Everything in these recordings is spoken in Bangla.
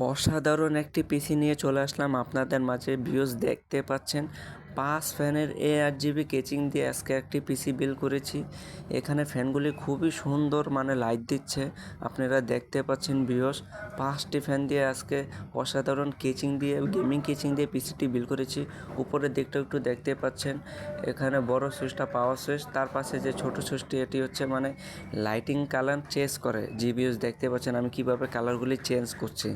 অসাধারণ একটি পিসি নিয়ে চলে আসলাম আপনাদের মাঝে। ভিউজ দেখতে পাচ্ছেন 5 ফ্যানের ARGB কেচিং দিয়ে আজকে একটি পিসি বিল্ড করেছি। এখানে ফ্যানগুলি খুবই সুন্দর লাইট দিচ্ছে, আপনারা দেখতে পাচ্ছেন ভিউয়ার্স। 5টি ফ্যান দিয়ে আজকে অসাধারণ কেচিং দিয়ে গেমিং কেচিং দিয়ে পিসিটি বিল্ড করেছি। উপরের দিকটা একটু দেখতে পাচ্ছেন, এখানে বড় সুইচটা পাওয়ার সুইচ, তার পাশে যে ছোট সুইচটি এটি হচ্ছে লাইটিং কালার চেঞ্জ করে। জি ভিউয়ার্স দেখতে পাচ্ছেন আমি কিভাবে কালারগুলি চেঞ্জ করছি।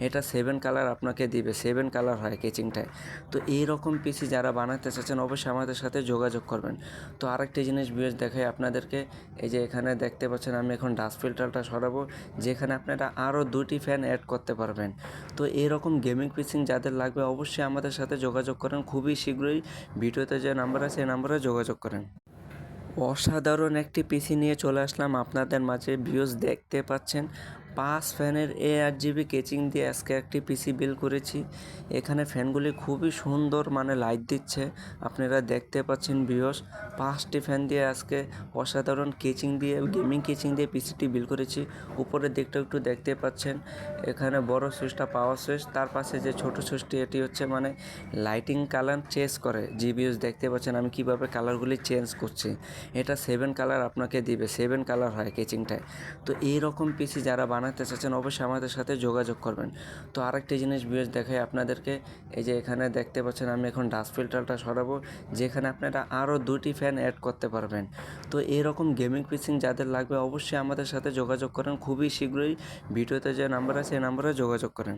এটা 7 কালার আপনাকে দিবে, 7 কালার হয় কেচিংটায়। তো এইরকম পিসি যারা বানাতে চাচ্ছেন অবশ্যই আমাদের সাথে যোগাযোগ করবেন। তো আরেকটি জিনিস ভিউয়ার্স দেখাই আপনাদেরকে, এই যে এখানে দেখতে পাচ্ছেন আমি এখন ডাস্ট ফিল্টারটা সরাবো, যেখানে আপনারা আরও 2টি ফ্যান অ্যাড করতে পারবেন। তো এরকম গেমিং পিসি যাদের লাগবে অবশ্যই আমাদের সাথে যোগাযোগ করেন খুবই শীঘ্রই। ভিডিওতে যে নাম্বার আছে এই নাম্বারে যোগাযোগ করেন। অসাধারণ একটি পিসি নিয়ে চলে আসলাম আপনাদের মাঝে। ভিউজ দেখতে পাচ্ছেন 5 ফ্যানের ARGB কেচিং দিয়ে আজকে একটি পিসি বিল্ড করেছি। এখানে ফ্যানগুলি খুবই সুন্দর লাইট দিচ্ছে, আপনারা দেখতে পাচ্ছেন ভিউয়ার্স। 5টি ফ্যান দিয়ে আজকে অসাধারণ কেচিং দিয়ে গেমিং কেচিং দিয়ে পিসিটি বিল্ড করেছি। উপরের দিকটা একটু দেখতে পাচ্ছেন, এখানে বড় সুইচটা পাওয়ার সুইচ, তার পাশে যে ছোট সুইচটি এটি হচ্ছে লাইটিং কালার চেঞ্জ করে। জি ভিউয়ার্স দেখতে পাচ্ছেন আমি কিভাবে কালারগুলি চেঞ্জ করছি। এটা 7 কালার আপনাকে দিবে, 7 কালার হয় কেচিংটায়। তো এইরকম পিসি যারা বানাতে চাচ্ছেন অবশ্যই আমাদের সাথে যোগাযোগ করবেন। তো আরেকটি জিনিস ভিউয়ার্স দেখাই আপনাদেরকে, এই যে এখানে দেখতে পাচ্ছেন আমি এখন ডাস্ট ফিল্টারটা সরাবো, যেখানে আপনারা আরও 2টি ফ্যান অ্যাড করতে পারবেন। তো এরকম গেমিং পিসি যাদের লাগবে অবশ্যই আমাদের সাথে যোগাযোগ করেন খুবই শীঘ্রই। ভিডিওতে যে নাম্বার আছে এই নাম্বারে যোগাযোগ করেন।